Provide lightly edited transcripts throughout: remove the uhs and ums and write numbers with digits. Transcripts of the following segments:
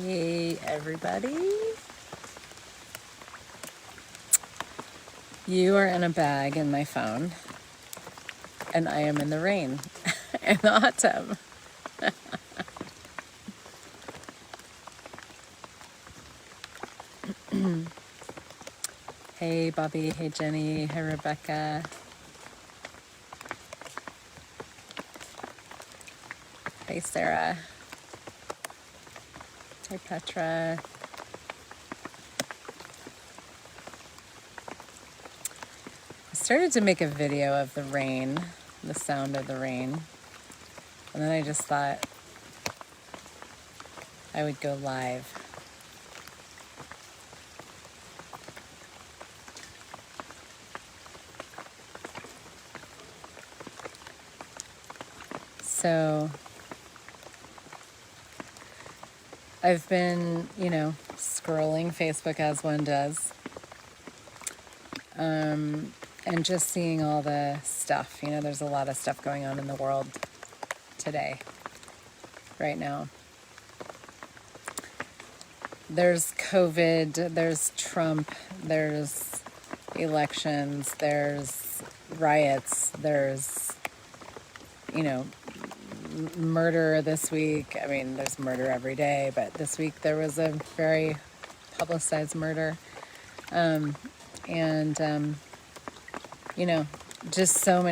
Hey everybody. You are in a bag in my phone, and I am in the rain in the hot tub. Hey Bobby, hey Jenny, hey Rebecca, hey Sarah, hey Petra. I started to make a video of the rain, the sound of the rain, and then I just thought I would go live. So I've been, scrolling Facebook as one does, and just seeing all the stuff. There's a lot of stuff going on in the world today, right now. There's COVID, there's Trump, there's elections, there's riots, there's, murder this week. I mean, there's murder every day, but this week there was a very publicized murder. Just so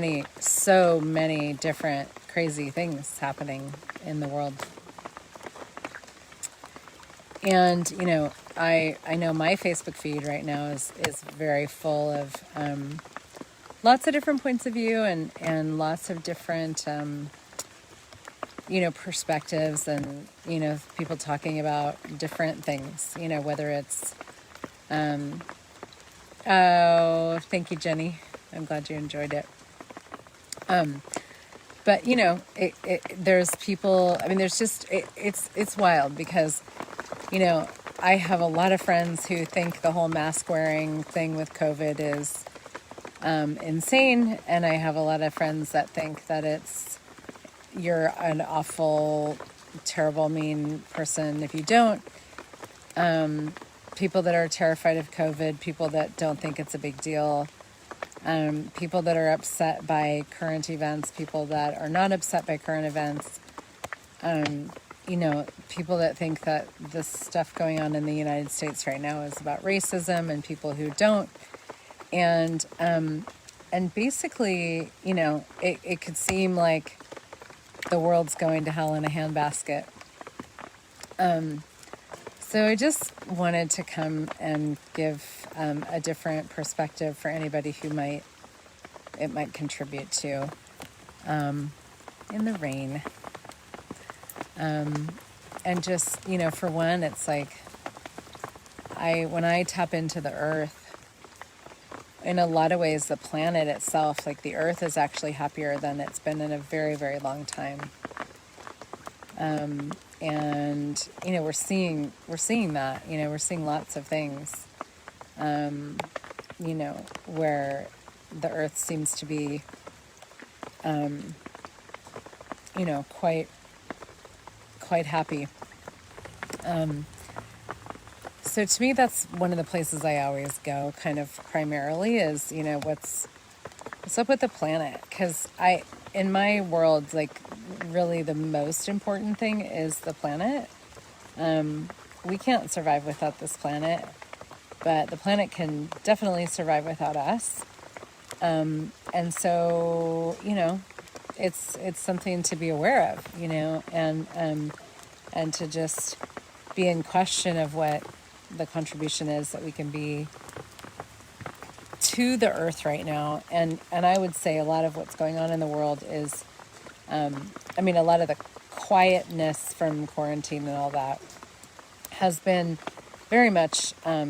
many different crazy things happening in the world. And, I know my Facebook feed right now is very full of lots of different points of view and lots of different, perspectives and, people talking about different things, whether it's, oh, thank you, Jenny. I'm glad you enjoyed it. But, there's people, I mean, there's just, it's wild because, I have a lot of friends who think the whole mask wearing thing with COVID is insane. And I have a lot of friends that think that you're an awful, terrible, mean person if you don't. People that are terrified of COVID, people that don't think it's a big deal, people that are upset by current events, people that are not upset by current events, people that think that this stuff going on in the United States right now is about racism, and people who don't. And basically, it could seem like the world's going to hell in a handbasket. So I just wanted to come and give a different perspective for anybody who might contribute to in the rain. And just, for one, it's like when I tap into the earth, in a lot of ways, the planet itself, like the earth, is actually happier than it's been in a very, very long time. And, we're seeing that, we're seeing lots of things, where the earth seems to be, quite happy. So to me, that's one of the places I always go, kind of primarily, is, what's up with the planet? Because in my world, like, really the most important thing is the planet. We can't survive without this planet, but the planet can definitely survive without us. And so, it's something to be aware of, and to just be in question of what the contribution is that we can be to the earth right now. And I would say a lot of what's going on in the world is, a lot of the quietness from quarantine and all that has been very much, a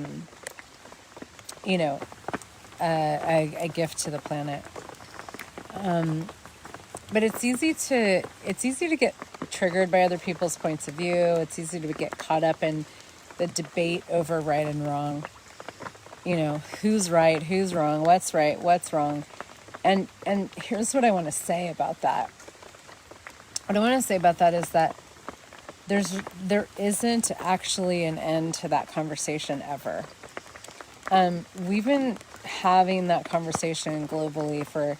gift to the planet. But it's easy to get triggered by other people's points of view. It's easy to get caught up in the debate over right and wrong. Who's right, who's wrong, what's right, what's wrong. And here's what I want to say about that. What I want to say about that is that there isn't actually an end to that conversation ever. We've been having that conversation globally for,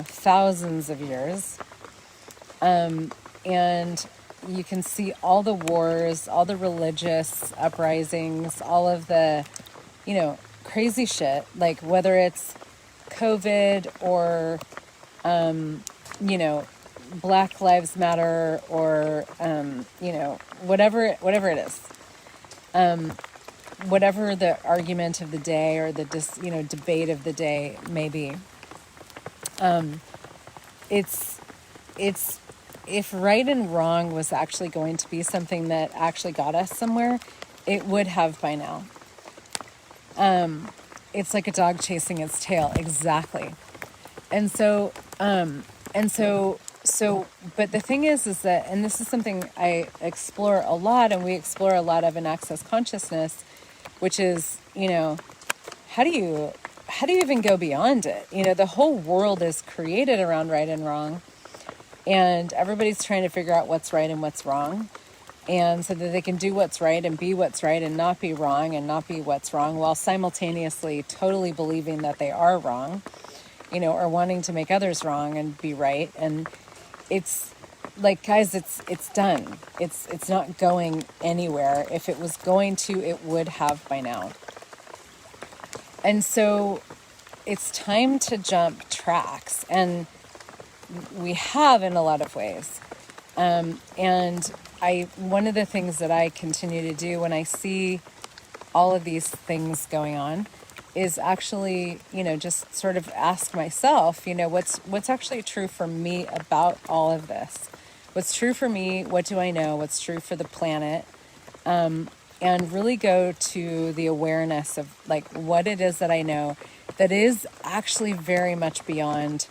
thousands of years. And you can see all the wars, all the religious uprisings, all of the, crazy shit, like whether it's COVID or, Black Lives Matter or, whatever it is. Whatever the argument of the day or the debate of the day may be. It's if right and wrong was actually going to be something that actually got us somewhere, it would have by now. It's like a dog chasing its tail, exactly. And so, but the thing is that, and this is something I explore a lot, and we explore a lot of in Access Consciousness, which is, how do you even go beyond it? The whole world is created around right and wrong, and everybody's trying to figure out what's right and what's wrong, and so that they can do what's right and be what's right and not be wrong and not be what's wrong, while simultaneously totally believing that they are wrong, or wanting to make others wrong and be right. And it's like, guys, it's done. It's not going anywhere. If it was going to, it would have by now. And so it's time to jump tracks, and we have in a lot of ways. And one of the things that I continue to do when I see all of these things going on is actually, just sort of ask myself, what's actually true for me about all of this? What's true for me? What do I know? What's true for the planet? And really go to the awareness of like what it is that I know that is actually very much beyond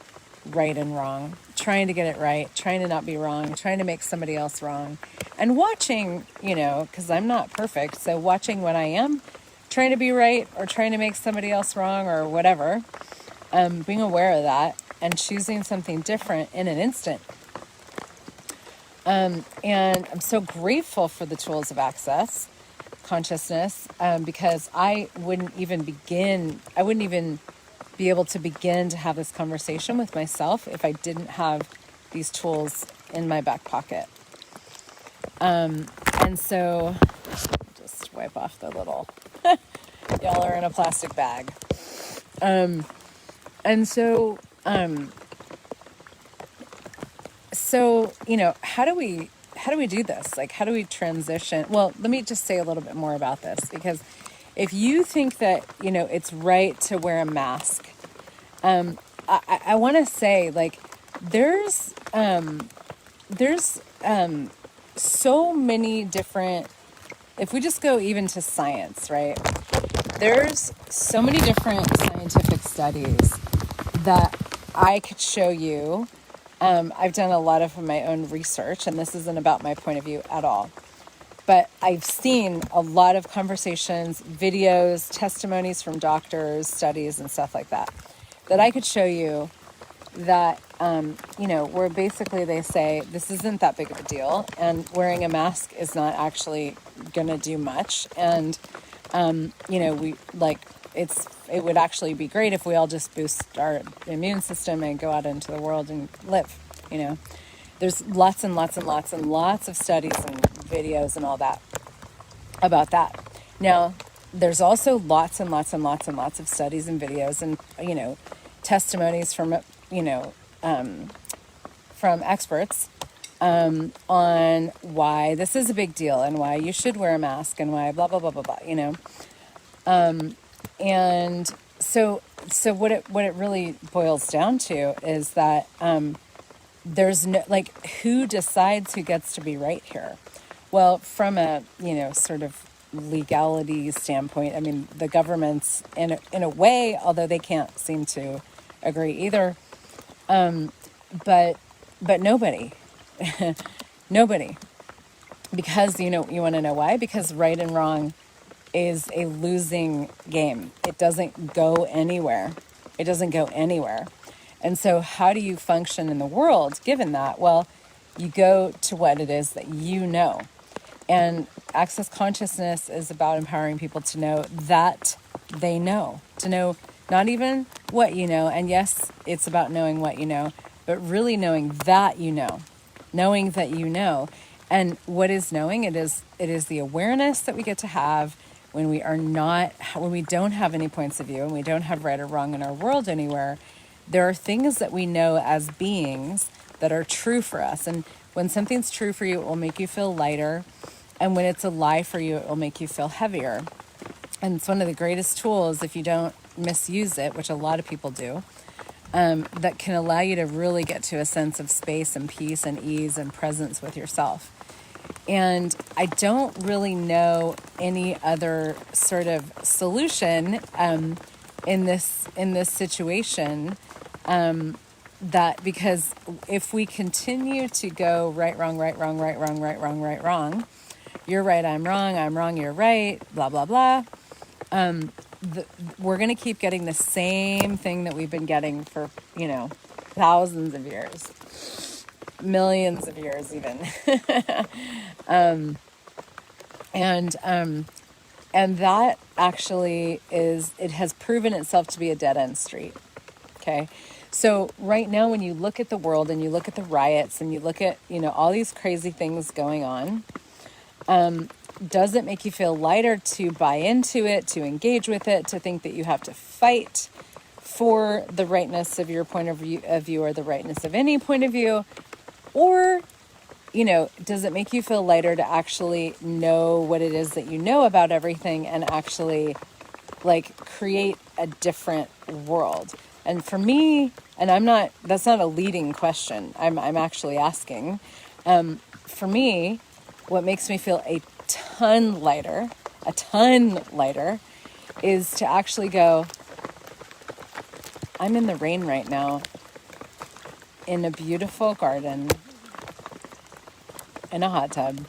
right and wrong, trying to get it right, trying to not be wrong, trying to make somebody else wrong, and watching, because I'm not perfect, so watching when I am trying to be right or trying to make somebody else wrong or whatever, being aware of that and choosing something different in an instant. And I'm so grateful for the tools of Access Consciousness, because I wouldn't even be able to begin to have this conversation with myself if I didn't have these tools in my back pocket. And so just wipe off the little, y'all are in a plastic bag. And so, how do we do this? Like, how do we transition? Well, let me just say a little bit more about this, because if you think that, it's right to wear a mask, I want to say, like, there's so many different, if we just go even to science, right? There's so many different scientific studies that I could show you. I've done a lot of my own research, and this isn't about my point of view at all. But I've seen a lot of conversations, videos, testimonies from doctors, studies, and stuff like that I could show you that, where basically they say this isn't that big of a deal, and wearing a mask is not actually going to do much. And, it would actually be great if we all just boost our immune system and go out into the world and live, There's lots and lots and lots and lots of studies and videos and all that about that. Now, there's also lots and lots and lots and lots of studies and videos and, testimonies from, from experts on why this is a big deal and why you should wear a mask and why blah, blah, blah, blah, blah, And so what it really boils down to is that there's no, like, who decides who gets to be right here? Well, from a, sort of legality standpoint, I mean, the government's in a way, although they can't seem to agree either. But nobody, nobody, because, you want to know why? Because right and wrong is a losing game. It doesn't go anywhere. And so how do you function in the world given that? Well, You go to what it is that you know. And access consciousness is about empowering people to know that they know, to know not even what you know. And yes, it's about knowing what you know, but really knowing that you know, knowing that you know. And what is knowing? It is the awareness that we get to have when we are not, when we don't have any points of view and we don't have right or wrong in our world anywhere. There are things that we know as beings that are true for us. And when something's true for you, it will make you feel lighter. And when it's a lie for you, it will make you feel heavier. And it's one of the greatest tools, if you don't misuse it, which a lot of people do, that can allow you to really get to a sense of space and peace and ease and presence with yourself. And I don't really know any other sort of solution in this situation, that because if we continue to go right, wrong, right, wrong, right, wrong, right, wrong, right, wrong, you're right, I'm wrong, you're right, blah, blah, blah. We're going to keep getting the same thing that we've been getting for, thousands of years, millions of years even. And that actually it has proven itself to be a dead end street. Okay. So right now, when you look at the world and you look at the riots and you look at, all these crazy things going on, does it make you feel lighter to buy into it, to engage with it, to think that you have to fight for the rightness of your point of view or the rightness of any point of view? Or, does it make you feel lighter to actually know what it is that you know about everything and actually create a different world? And for me, and that's not a leading question, I'm actually asking, for me, what makes me feel a ton lighter, is to actually go, I'm in the rain right now, in a beautiful garden, in a hot tub,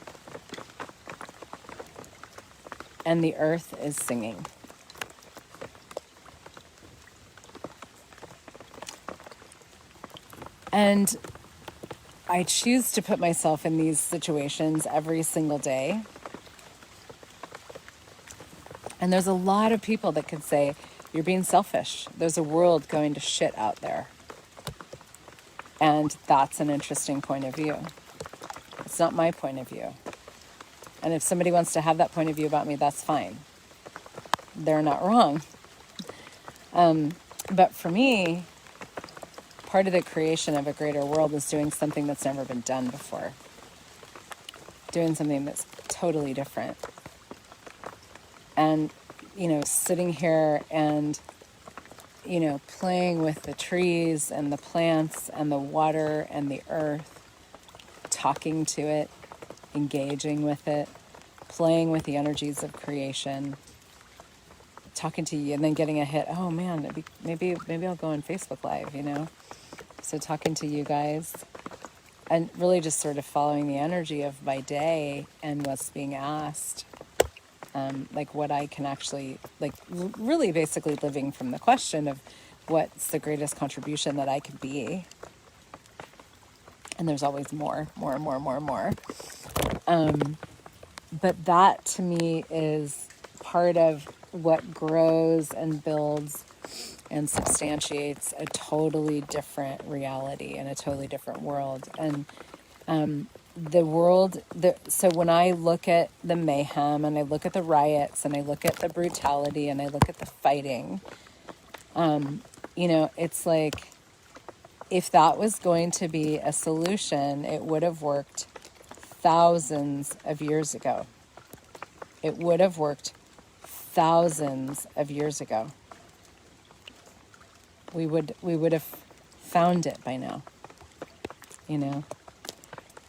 and the earth is singing. And I choose to put myself in these situations every single day. And there's a lot of people that could say, you're being selfish. There's a world going to shit out there. And that's an interesting point of view. It's not my point of view. And if somebody wants to have that point of view about me, that's fine. They're not wrong. But for me, part of the creation of a greater world is doing something that's never been done before. Doing something that's totally different. And, sitting here and, playing with the trees and the plants and the water and the earth, talking to it, engaging with it, playing with the energies of creation, talking to you, and then getting a hit. Oh man, maybe I'll go on Facebook Live, So talking to you guys and really just sort of following the energy of my day and what's being asked. What I can actually, really basically living from the question of what's the greatest contribution that I could be. And there's always more. But that to me is part of what grows and builds and substantiates a totally different reality and a totally different world. And the world, so when I look at the mayhem and I look at the riots and I look at the brutality and I look at the fighting, it's like, if that was going to be a solution, it would have worked thousands of years ago. It would have worked thousands of years ago. We would have found it by now.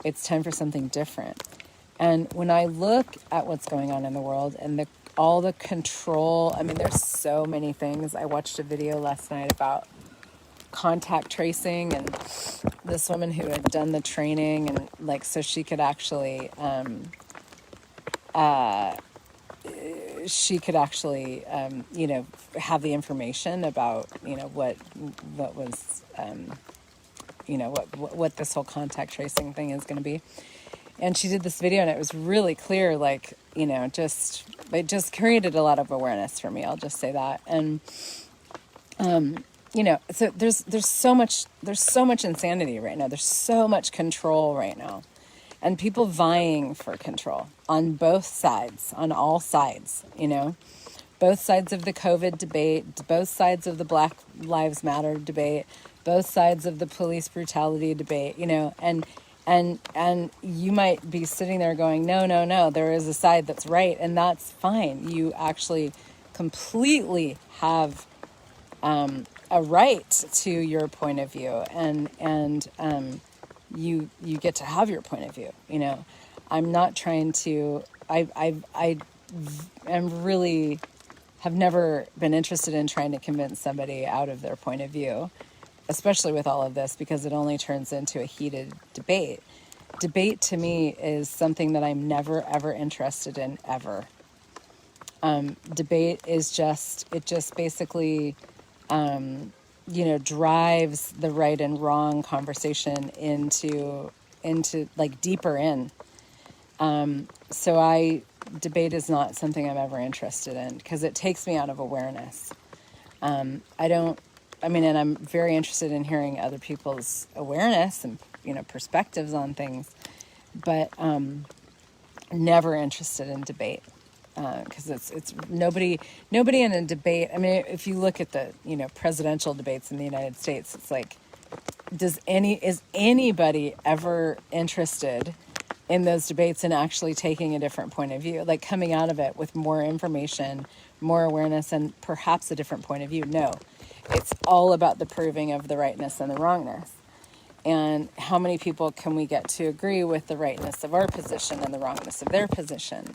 It's time for something different. And when I look at what's going on in the world and all the control, there's so many things. I watched a video last night about contact tracing and this woman who had done the training and so she could actually have the information about what was what this whole contact tracing thing is going to be. And she did this video, and it was really clear, like, it just created a lot of awareness for me. I'll just say that. And, so there's so much insanity right now. There's so much control right now, and people vying for control on both sides, on all sides, both sides of the COVID debate, both sides of the Black Lives Matter debate, both sides of the police brutality debate, and you might be sitting there going, no, there is a side that's right, and that's fine. You actually completely have a right to your point of view, and you get to have your point of view. I'm not trying to. I am really have never been interested in trying to convince somebody out of their point of view, especially with all of this, because it only turns into a heated debate. Debate to me is something that I'm never, ever interested in, ever. Debate is just basically, drives the right and wrong conversation into like deeper in. Debate is not something I'm ever interested in, because it takes me out of awareness. And I'm very interested in hearing other people's awareness and, perspectives on things, but never interested in debate, because it's nobody in a debate. I mean, if you look at the, presidential debates in the United States, it's like, is anybody ever interested in those debates and actually taking a different point of view, like coming out of it with more information, more awareness, and perhaps a different point of view? No. It's all about the proving of the rightness and the wrongness. And how many people can we get to agree with the rightness of our position and the wrongness of their position,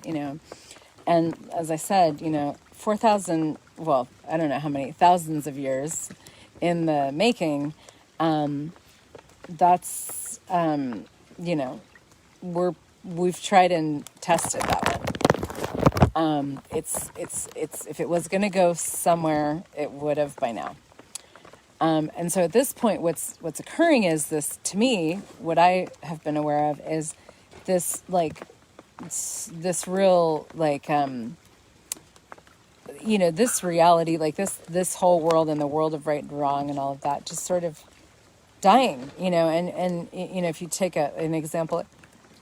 And as I said, 4,000, well, I don't know how many thousands of years in the making, that's, we've tried and tested that one. It's if it was going to go somewhere, it would have by now. And so at this point, what's occurring is this, to me, what I have been aware of is this, like, this real, like, this reality, like this whole world and the world of right and wrong and all of that, just sort of dying, and if you take an example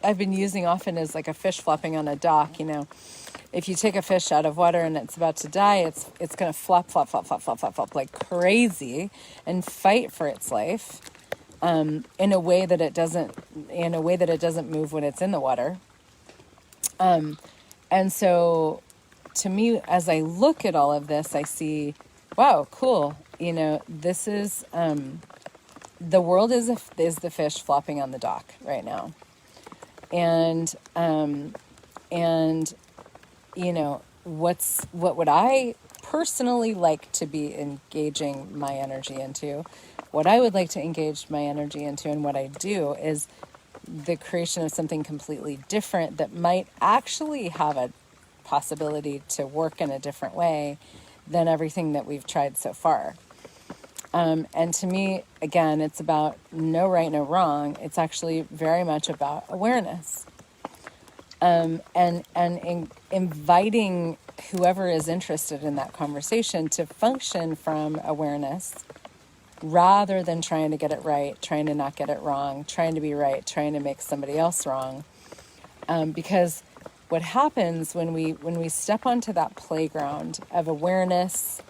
I've been using often is like a fish flopping on a dock. If you take a fish out of water and it's about to die, it's going to flop like crazy and fight for its life, in a way that it doesn't move when it's in the water. And so to me, as I look at all of this, I see, wow, cool. This is, the world is the fish flopping on the dock right now. And what would I personally like to be engaging my energy into? What I would like to engage my energy into, and what I do, is the creation of something completely different that might actually have a possibility to work in a different way than everything that we've tried so far. And to me, again, it's about no right, no wrong. It's actually very much about awareness. And inviting whoever is interested in that conversation to function from awareness, rather than trying to get it right, trying to not get it wrong, trying to be right, trying to make somebody else wrong. Because what happens when we step onto that playground of awareness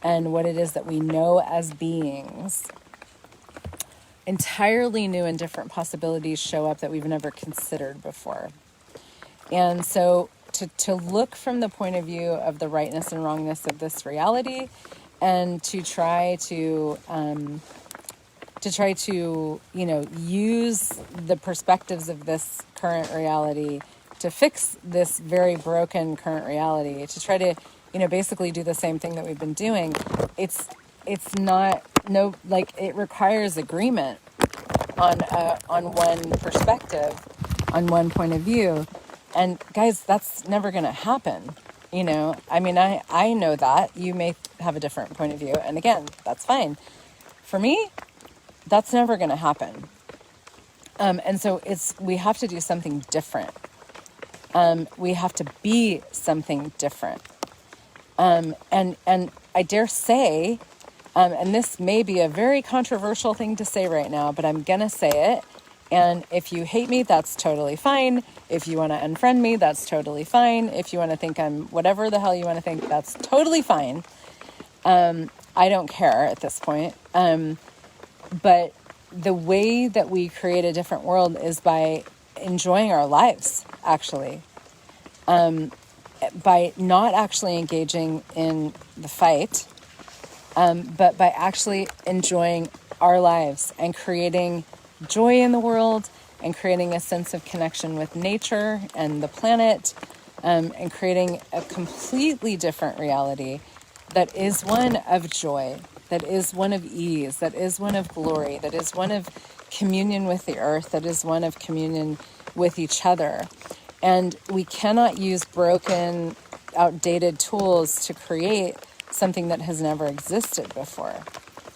and what it is that we know as beings, entirely new and different possibilities show up that we've never considered before. And so to look from the point of view of the rightness and wrongness of this reality, and to try to use the perspectives of this current reality to fix this very broken current reality, to try to, basically do the same thing that we've been doing. It's not, it requires agreement on one perspective, on one point of view. And guys, that's never going to happen. I know that you may have a different point of view. And again, that's fine. For me, That's never going to happen. And so we have to do something different. We have to be something different. And I dare say, and this may be a very controversial thing to say right now, but I'm going to say it. And if you hate me, that's totally fine. If you want to unfriend me, that's totally fine. If you want to think I'm whatever the hell you want to think, that's totally fine. I don't care at this point. But the way that we create a different world is by enjoying our lives, actually. By not actually engaging in the fight, but by actually enjoying our lives and creating joy in the world and creating a sense of connection with nature and the planet, and creating a completely different reality that is one of joy, that is one of ease, that is one of glory, that is one of communion with the earth, that is one of communion with each other. And we cannot use broken, outdated tools to create something that has never existed before.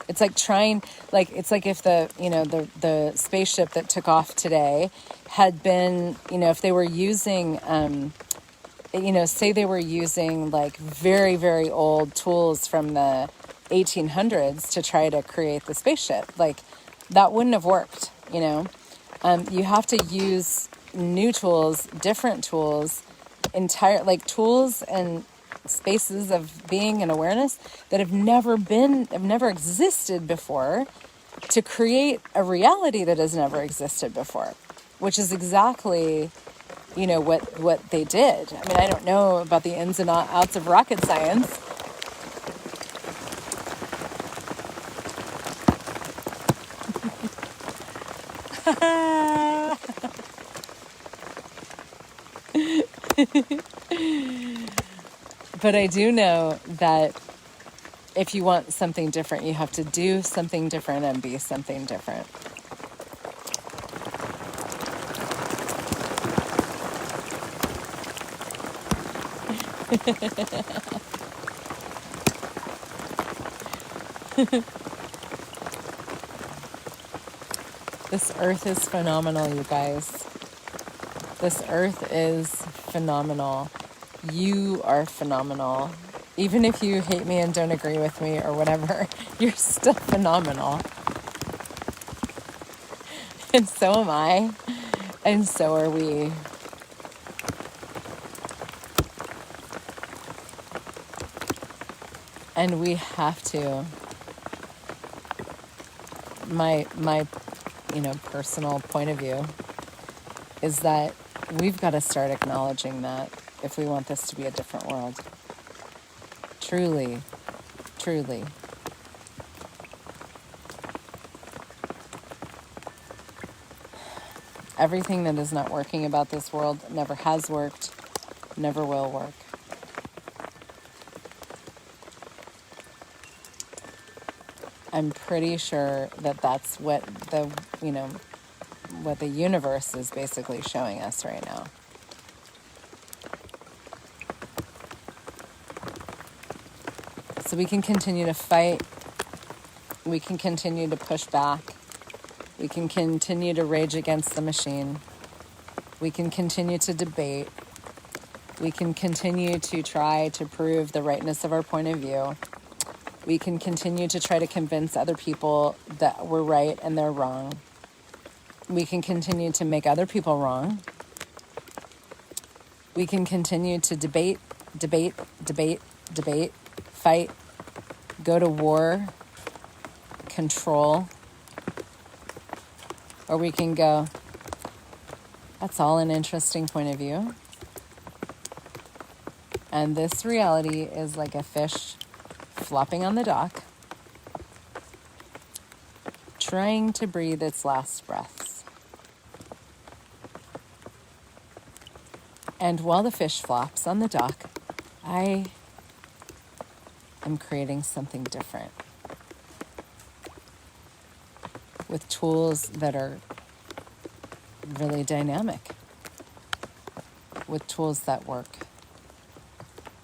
It's like it's like if the spaceship that took off today had been, if they were using, say they were using like very, very old tools from the 1800s to try to create the spaceship, like that wouldn't have worked, You have to use new tools, different tools, tools and spaces of being and awareness that have never existed before, to create a reality that has never existed before, which is exactly, what they did. I mean, I don't know about the ins and outs of rocket science. But I do know that if you want something different, you have to do something different and be something different. This earth is phenomenal, you guys. This earth is phenomenal. You are phenomenal. Even if you hate me and don't agree with me or whatever, you're still phenomenal. And so am I. And so are we. And we have to. My personal point of view is that we've got to start acknowledging that if we want this to be a different world. Truly, truly. Everything that is not working about this world never has worked, never will work. I'm pretty sure that that's what what the universe is basically showing us right now. So we can continue to fight. We can continue to push back. We can continue to rage against the machine. We can continue to debate. We can continue to try to prove the rightness of our point of view. We can continue to try to convince other people that we're right and they're wrong. We can continue to make other people wrong. We can continue to debate, fight, go to war, control. Or we can go, that's all an interesting point of view. And this reality is like a fish flopping on the dock, trying to breathe its last breaths. And while the fish flops on the dock, I am creating something different with tools that are really dynamic, with tools that work,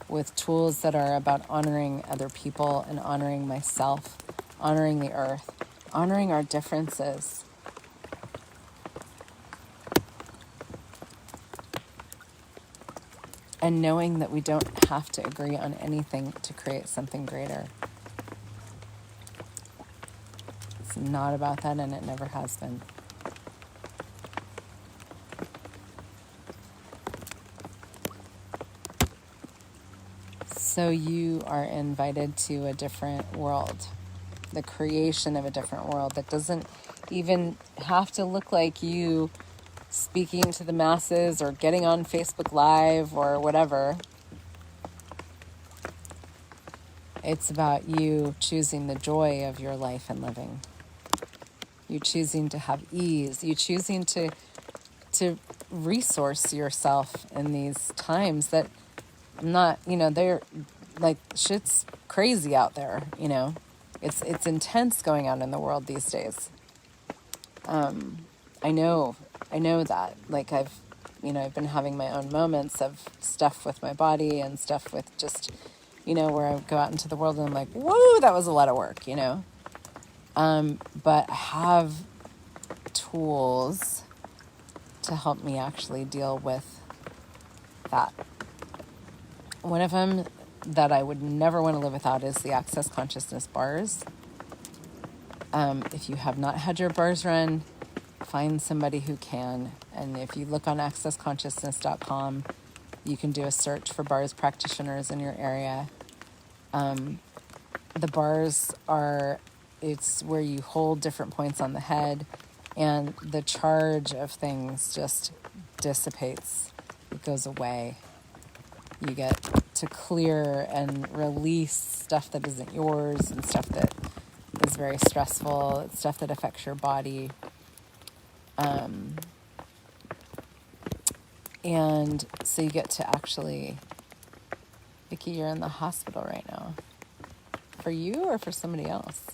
with tools that are about honoring other people and honoring myself, honoring the earth, honoring our differences. And knowing that we don't have to agree on anything to create something greater. It's not about that, and it never has been. So you are invited to a different world, the creation of a different world that doesn't even have to look like you speaking to the masses or getting on Facebook Live or whatever. It's about you choosing the joy of your life and living. You choosing to have ease. You choosing to resource yourself in these times that not, they're like, shit's crazy out there, It's intense going on in the world these days. I know that. Like I've been having my own moments of stuff with my body and stuff with just, where I go out into the world and I'm like, whoa, that was a lot of work, But I have tools to help me actually deal with that. One of them that I would never want to live without is the Access Consciousness bars. If you have not had your bars run, find somebody who can. And if you look on accessconsciousness.com, you can do a search for bars practitioners in your area. The bars it's where you hold different points on the head, and the charge of things just dissipates. It goes away. You get to clear and release stuff that isn't yours and stuff that is very stressful. It's stuff that affects your body. And so you get to actually, Vicki, you're in the hospital right now. For you or for somebody else?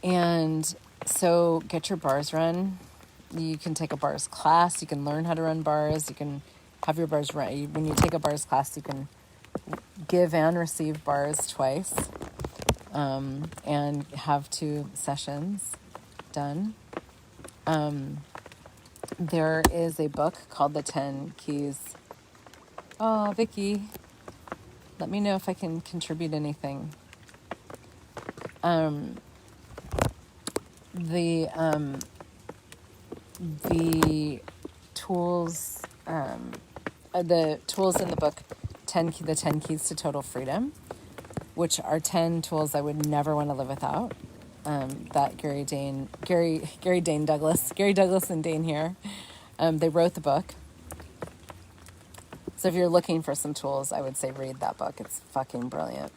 And so get your bars run. You can take a bars class. You can learn how to run bars. You can have your bars run. When you take a bars class, you can give and receive bars twice, and have 2 sessions done. There is a book called The 10 Keys. Oh, Vicki, let me know if I can contribute anything. The tools, the tools in the book, the 10 Keys to Total Freedom, which are 10 tools I would never want to live without. That Gary Douglas and Dane here, they wrote the book. So if you're looking for some tools, I would say read that book. It's fucking brilliant.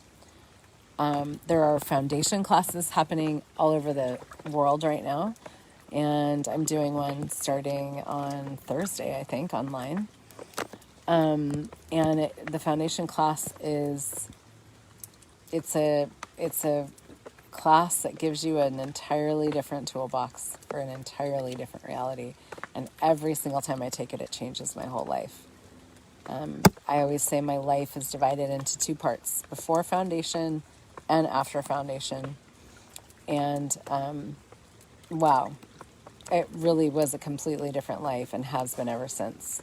There are foundation classes happening all over the world right now. And I'm doing one starting on Thursday, I think, online. And the foundation class it's a class that gives you an entirely different toolbox for an entirely different reality. And every single time I take it, it changes my whole life. I always say my life is divided into 2 parts, before foundation and after foundation. And wow, it really was a completely different life and has been ever since.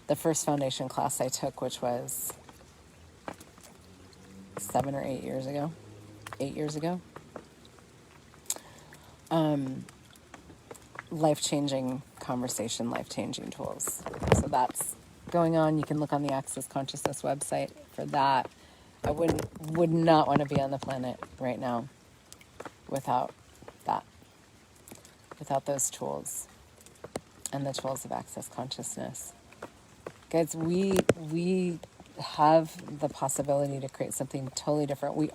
The first foundation class I took, which was 7 or 8 years ago, 8 years ago, life-changing conversation, life-changing tools. So that's going on. You can look on the Access Consciousness website for that. I would not want to be on the planet right now without that, without those tools and the tools of Access Consciousness. Guys, we have the possibility to create something totally different. We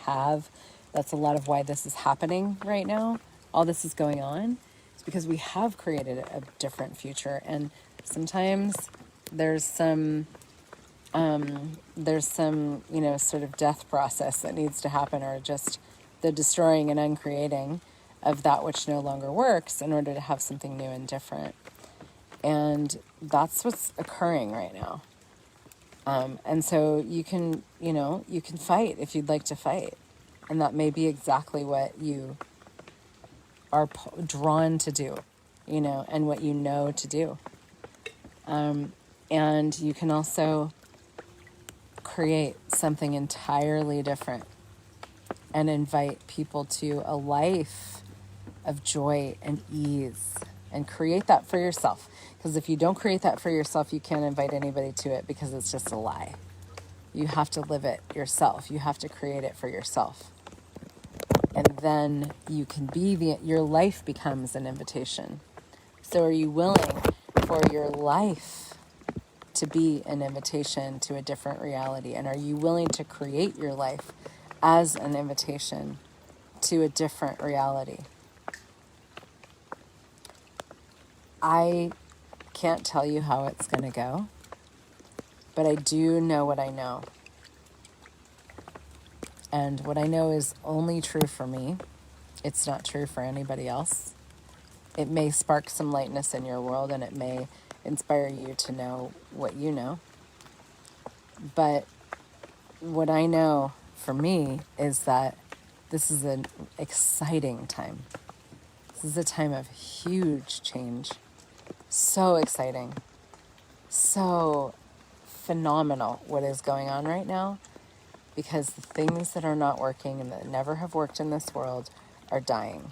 have. That's a lot of why this is happening right now. All this is going on. It's because we have created a different future. And sometimes there's some, sort of death process that needs to happen, or just the destroying and uncreating of that which no longer works in order to have something new and different. And that's what's occurring right now. And so you can fight if you'd like to fight. And that may be exactly what you are drawn to do, and what you know to do. And you can also create something entirely different and invite people to a life of joy and ease, and create that for yourself. Because if you don't create that for yourself, you can't invite anybody to it, because it's just a lie. You have to live it yourself. You have to create it for yourself. And then you can be your life becomes an invitation. So are you willing for your life to be an invitation to a different reality? And are you willing to create your life as an invitation to a different reality? I can't tell you how it's going to go, but I do know what I know. And what I know is only true for me. It's not true for anybody else. It may spark some lightness in your world, and it may inspire you to know what you know. But what I know for me is that this is an exciting time. This is a time of huge change. So exciting. So phenomenal what is going on right now, because the things that are not working and that never have worked in this world are dying.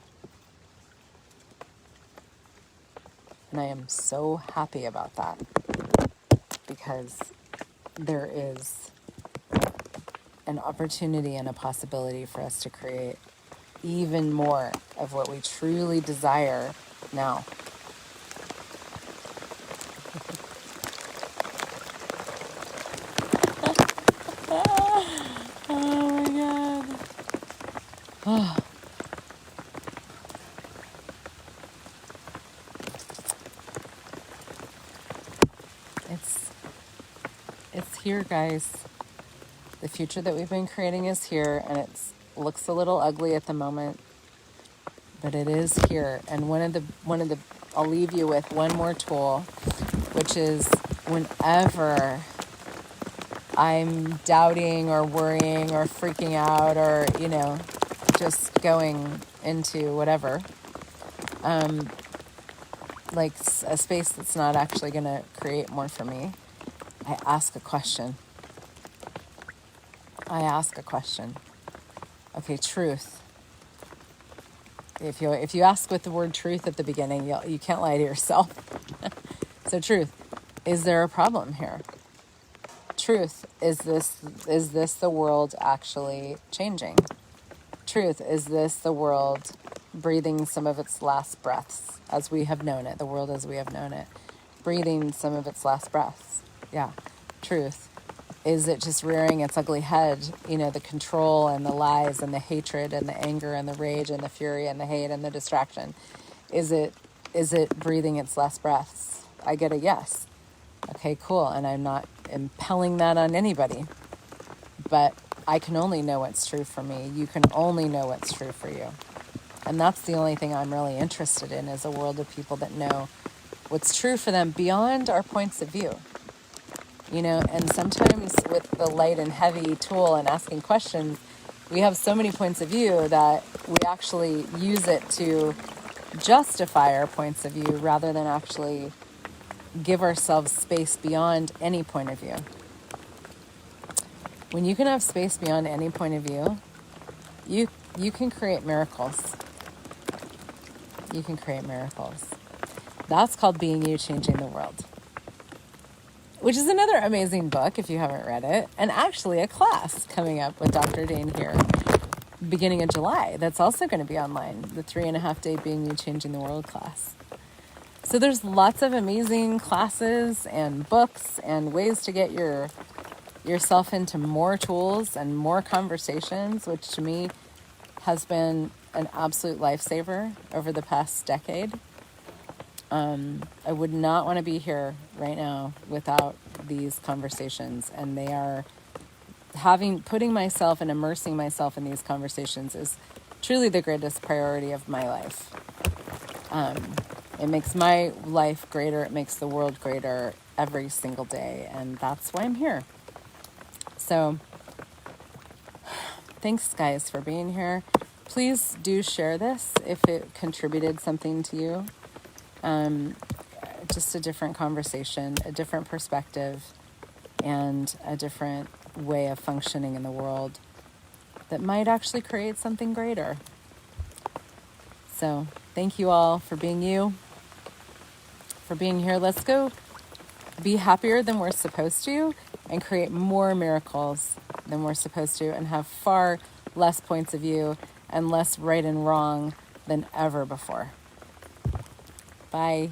And I am so happy about that, because there is an opportunity and a possibility for us to create even more of what we truly desire now. Oh my God. Oh. It's here, guys. The future that we've been creating is here, and it looks a little ugly at the moment, but it is here. And one of the I'll leave you with one more tool, which is whenever I'm doubting or worrying or freaking out or, just going into whatever, like a space that's not actually going to create more for me, I ask a question. Okay, truth. If you ask with the word truth at the beginning, you can't lie to yourself. So truth, is there a problem here? Truth, is this the world actually changing? Truth, is this the world breathing some of its last breaths as we have known it, the world as we have known it, breathing some of its last breaths? Yeah. Truth, is it just rearing its ugly head, the control and the lies and the hatred and the anger and the rage and the fury and the hate and the distraction? Is it breathing its last breaths? I get a yes. Okay, cool. And I'm not impelling that on anybody, but I can only know what's true for me. You can only know what's true for you. And that's the only thing I'm really interested in, is a world of people that know what's true for them beyond our points of view. And sometimes with the light and heavy tool and asking questions, we have so many points of view that we actually use it to justify our points of view rather than actually give ourselves space beyond any point of view. When you can have space beyond any point of view, you can create miracles. You can create miracles. That's called Being You, Changing the World, which is another amazing book if you haven't read it, and actually a class coming up with Dr. Dane here beginning of July that's also going to be online, the 3.5-day Being You, Changing the World class. So there's lots of amazing classes and books and ways to get yourself into more tools and more conversations, which to me has been an absolute lifesaver over the past decade. I would not want to be here right now without these conversations, and they are putting myself and immersing myself in these conversations is truly the greatest priority of my life. It makes my life greater. It makes the world greater every single day, and that's why I'm here. So thanks, guys, for being here. Please do share this if it contributed something to you. Just a different conversation, a different perspective, and a different way of functioning in the world that might actually create something greater. So thank you all for being you, for being here. Let's go be happier than we're supposed to and create more miracles than we're supposed to and have far less points of view and less right and wrong than ever before. Bye.